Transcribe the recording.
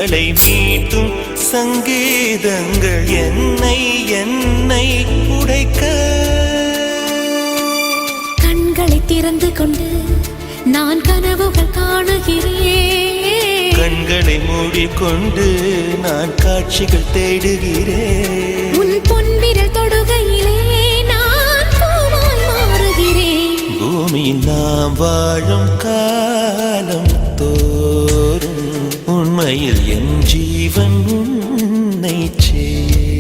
உயிர்களை மீட்டும் சங்கீதங்கள் என்னை என்னை உடைக்க. கண்களை திறந்து கொண்டு நான் கனவுகள் காணுகிறேன். கண்களை மூடிக்கொண்டு நான் காட்சிகள் தேடுகிறேன். உன் பொன்விரல் தொடுகையிலே நான் பூவாய் மாறுகிறேன். பூமியில் நாம் வாழும் காலம் தோறும் உண்மையில் என் ஜீவன் உன்னை சேரும்.